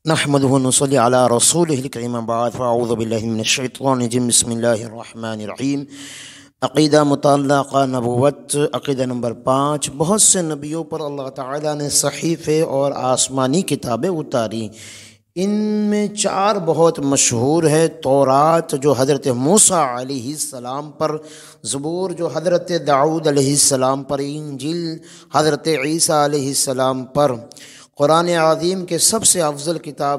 نحمده ونصلي على رسوله الكريم بعد فاعوذ بالله من الشیطان الرجیم بسم اللہ الرحمن الرحیم۔ عقیدہ متعلقہ نبوت، عقیدہ نمبر 5۔ بہت سے نبیوں پر اللہ تعالیٰ نے صحیفے اور آسمانی کتابیں اتاری۔ ان میں 4 بہت مشہور ہے: تورات جو حضرت موسیٰ علیہ السلام پر، زبور جو حضرت داؤد علیہ السلام پر، انجیل حضرت عیسیٰ علیہ السلام پر، قرآن عظیم کے سب سے افضل کتاب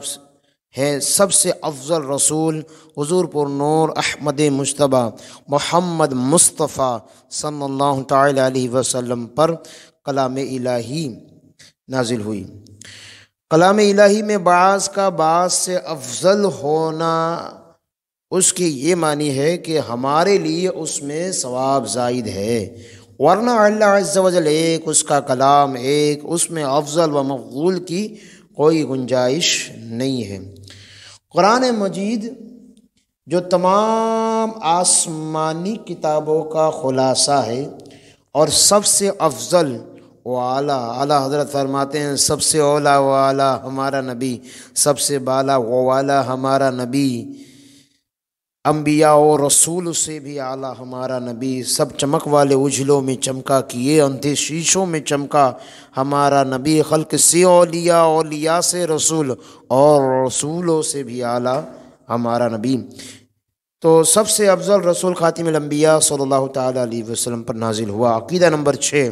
ہے، سب سے افضل رسول حضور پر نور احمد مجتبی محمد مصطفیٰ صلی اللہ تعالی علیہ وسلم پر کلام الہی نازل ہوئی۔ کلام الہی میں بعض کا بعض سے افضل ہونا اس کی یہ معنی ہے کہ ہمارے لیے اس میں ثواب زائد ہے، ورنہ اللہ عز و جل ایک، اس کا کلام ایک، اس میں افضل و مفضول کی کوئی گنجائش نہیں ہے۔ قرآن مجید جو تمام آسمانی کتابوں کا خلاصہ ہے اور سب سے افضل و اعلیٰ، اعلیٰ حضرت فرماتے ہیں سب سے اولا و اعلیٰ ہمارا نبی، سب سے بالا و اعلیٰ ہمارا نبی، انبیاء و رسول سے بھی اعلیٰ ہمارا نبی، سب چمک والے اجلوں میں چمکا کیے اندھے شیشوں میں چمکا ہمارا نبی، خلق سے اولیاء، اولیاء سے رسول اور رسولوں سے بھی اعلیٰ ہمارا نبی۔ تو سب سے افضل رسول خاتم الانبیاء صلی اللہ تعالیٰ علیہ وسلم پر نازل ہوا۔ عقیدہ نمبر 6،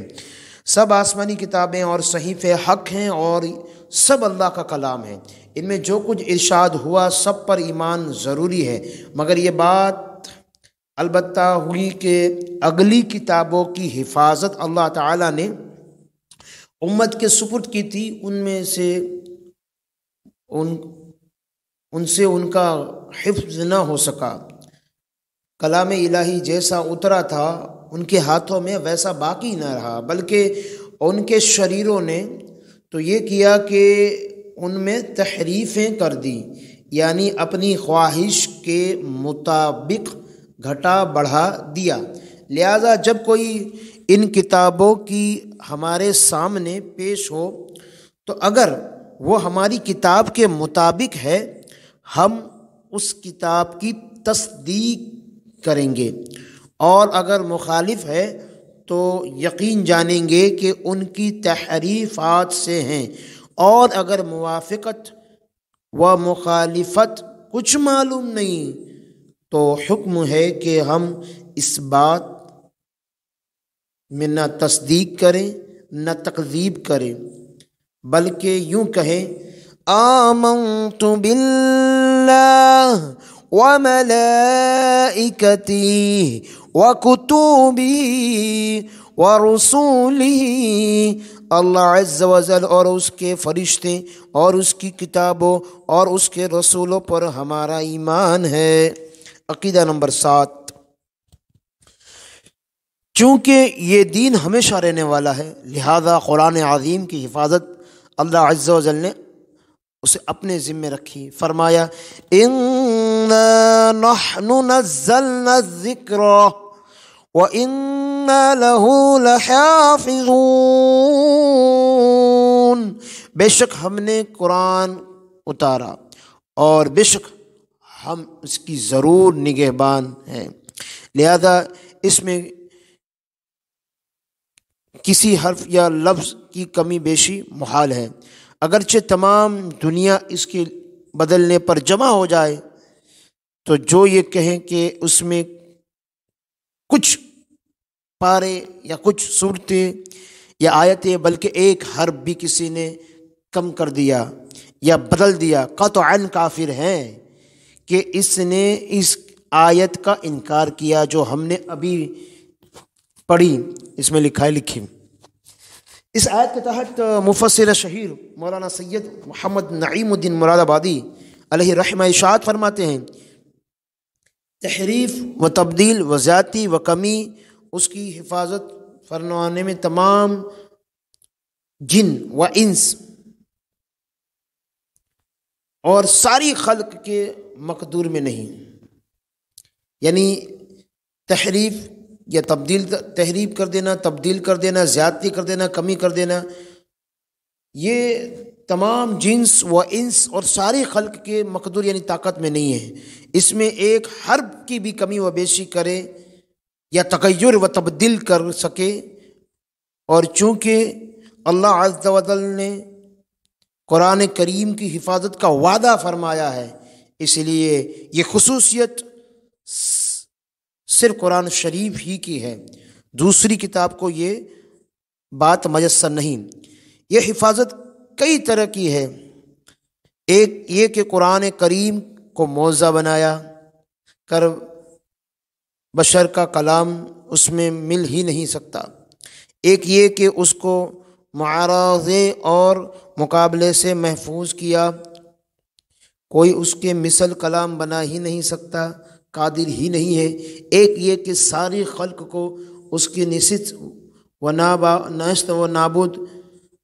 سب آسمانی کتابیں اور صحیفے حق ہیں اور سب اللہ کا کلام ہے۔ ان میں جو کچھ ارشاد ہوا سب پر ایمان ضروری ہے، مگر یہ بات البتہ ہوئی کہ اگلی کتابوں کی حفاظت اللہ تعالیٰ نے امت کے سپرد کی تھی، ان سے ان کا حفظ نہ ہو سکا۔ کلام الہی جیسا اترا تھا ان کے ہاتھوں میں ویسا باقی نہ رہا، بلکہ ان کے شریروں نے تو یہ کیا کہ ان میں تحریفیں کر دی، یعنی اپنی خواہش کے مطابق گھٹا بڑھا دیا۔ لہذا جب کوئی ان کتابوں کی ہمارے سامنے پیش ہو تو اگر وہ ہماری کتاب کے مطابق ہے ہم اس کتاب کی تصدیق کریں گے، اور اگر مخالف ہے تو یقین جانیں گے کہ ان کی تحریفات سے ہیں، اور اگر موافقت و مخالفت کچھ معلوم نہیں تو حکم ہے کہ ہم اس بات میں نہ تصدیق کریں نہ تکذیب کریں، بلکہ یوں کہیں آمنت باللہ وملائکتہ وکتبہ ورسولہ، اللہ عز و جل اور اس کے فرشتے اور اس کی کتابوں اور اس کے رسولوں پر ہمارا ایمان ہے۔ عقیدہ نمبر 7، چونکہ یہ دین ہمیشہ رہنے والا ہے لہذا قرآن عظیم کی حفاظت اللہ عز و جل نے اسے اپنے ذمہ رکھی۔ فرمایا اِنَّا نَحْنُ نَزَّلْنَا الذِّكْرَ وَإِنَّا لَهُ لَحَافِظُونَ، بے شک ہم نے قرآن اتارا اور بے شک ہم اس کی ضرور نگہبان ہیں، لہذا اس میں کسی حرف یا لفظ کی کمی بیشی محال ہے، اگرچہ تمام دنیا اس کے بدلنے پر جمع ہو جائے تو جو یہ کہیں کہ اس میں کچھ پارے یا کچھ صورتیں یا آیتیں بلکہ ایک حرف بھی کسی نے کم کر دیا یا بدل دیا، قطعاً کافر ہیں کہ اس نے اس آیت کا انکار کیا جو ہم نے ابھی پڑھی، اس میں لکھی۔ اس آیت کے تحت مفسر شہیر مولانا سید محمد نعیم الدین مراد آبادی علیہ رحمہ ارشاد فرماتے ہیں تحریف و تبدیل و زیادتی و کمی اس کی حفاظت فرمانے میں تمام جن و انس اور ساری خلق کے مقدور میں نہیں، یعنی تحریف یا تحریف کر دینا، تبدیل کر دینا، زیادتی کر دینا، کمی کر دینا، یہ تمام جنس و انس اور ساری خلق کے مقدور یعنی طاقت میں نہیں ہے۔ اس میں ایک حرف کی بھی کمی و بیشی کرے یا تغیر و تبدیل کر سکے، اور چونکہ اللہ عز و جل نے قرآن کریم کی حفاظت کا وعدہ فرمایا ہے، اس لیے یہ خصوصیت صرف قرآن شریف ہی کی ہے، دوسری کتاب کو یہ بات میسر نہیں۔ یہ حفاظت کئی طرح کی ہے۔ ایک یہ کہ قرآن کریم کو معجزہ بنایا کر بشر کا کلام اس میں مل ہی نہیں سکتا، ایک یہ کہ اس کو معارضے اور مقابلے سے محفوظ کیا، کوئی اس کے مثل کلام بنا ہی نہیں سکتا، قادر ہی نہیں ہے، ایک یہ کہ ساری خلق کو اس کی نشست و نابود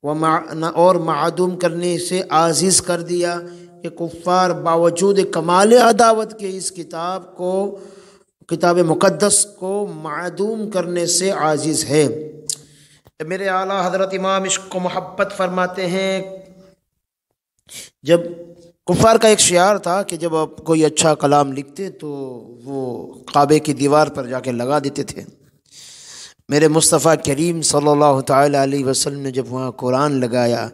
اور معدوم کرنے سے عاجز کر دیا کہ کفار باوجود کمال عداوت کے اس کتاب مقدس کو معدوم کرنے سے عاجز ہے۔ میرے اعلیٰ حضرت امام عشق و محبت فرماتے ہیں، جب کفار کا ایک شعار تھا کہ جب آپ کوئی اچھا کلام لکھتے تو وہ کعبے کی دیوار پر جا کے لگا دیتے تھے۔ میرے مصطفیٰ کریم صلی اللہ تعالی علیہ وسلم نے جب وہاں قرآن لگایا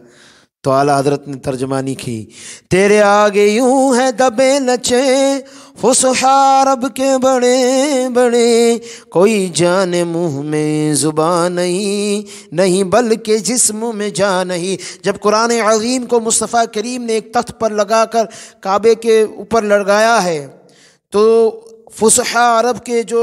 تو اعلیٰ حضرت نے ترجمانی کی، تیرے آگے یوں ہے دبے لچے فصحا عرب کے بڑے بڑے، کوئی جان منہ میں زبان نہیں بلکہ جسم میں جان نہیں۔ جب قرآن عظیم کو مصطفیٰ کریم نے ایک تخت پر لگا کر کعبے کے اوپر لگایا ہے تو فصحا عرب کے جو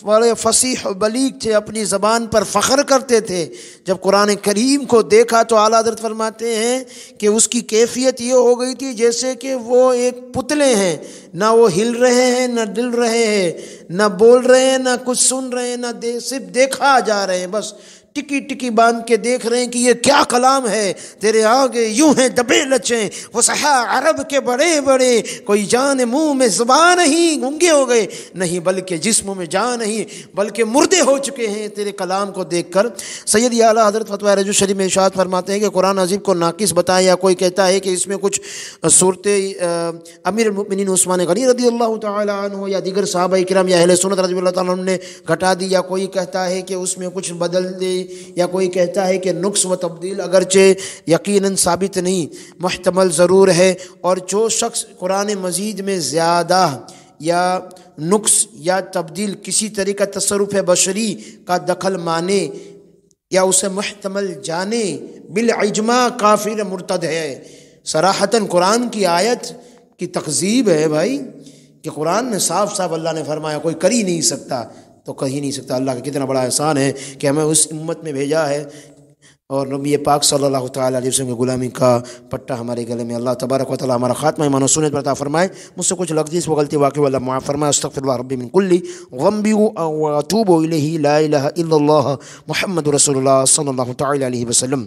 بڑے فصیح و بلیغ تھے اپنی زبان پر فخر کرتے تھے، جب قرآن کریم کو دیکھا تو اعلیٰ حضرت فرماتے ہیں کہ اس کی کیفیت یہ ہو گئی تھی جیسے کہ وہ ایک پتلے ہیں، نہ وہ ہل رہے ہیں نہ ڈل رہے ہیں، نہ بول رہے ہیں نہ کچھ سن رہے ہیں، نہ صرف دیکھا جا رہے ہیں، بس ٹکی ٹکی باندھ کے دیکھ رہے ہیں کہ یہ کیا کلام ہے۔ تیرے آگے یوں ہیں دبے لچیں فصحا عرب کے بڑے بڑے، کوئی جان منہ میں زبان نہیں، گنگے ہو گئے نہیں بلکہ جسم میں جان نہیں بلکہ مردے ہو چکے ہیں تیرے کلام کو دیکھ کر۔ سید اعلیٰ حضرت فتویٰ رجوع شریف میں ارشاد فرماتے ہیں کہ قرآن عظیم کو ناقص بتائیں، یا کوئی کہتا ہے کہ اس میں کچھ صورتیں امیر المؤمنین عثمان غنی رضی اللہ تعالی عنہ یا دیگر صحابہ کرام یا اہل سنت رضی اللہ تعالی عنہ نے گھٹا دی، یا کوئی کہتا ہے کہ اس میں کچھ بدل دے، یا کوئی کہتا ہے کہ نقص و تبدیل اگرچہ یقیناً ثابت نہیں محتمل ضرور ہے، اور جو شخص قرآن مجید میں زیادہ یا نقص یا تبدیل کسی طرح کا تصرف بشری کا دخل مانے یا اسے محتمل جانے بالاجماع کافر مرتد ہے۔ صراحتاً قرآن کی آیت کی تکذیب ہے بھائی، کہ قرآن میں صاف صاف اللہ نے فرمایا کوئی کر ہی نہیں سکتا، تو کہہ نہیں سکتا۔ اللہ کا کتنا بڑا احسان ہے کہ ہمیں اس امت میں بھیجا ہے، اور نبی پاک صلی اللہ تعالی علیہ وسلم کی غلامی کا پٹا ہمارے گلے میں۔ اللہ تبارک و تعالی ہمارا خاتمہ ایمان و سنت پر عطا فرمائے۔ مجھ سے کچھ لغزش و غلطی واقع ہوا، اللہ معاف فرمائے۔ استغفر اللہ ربی من کل ذنب و اتوب الیہ، لا الہ الا اللہ محمد رسول اللہ صلی اللہ تعالی علیہ وسلم۔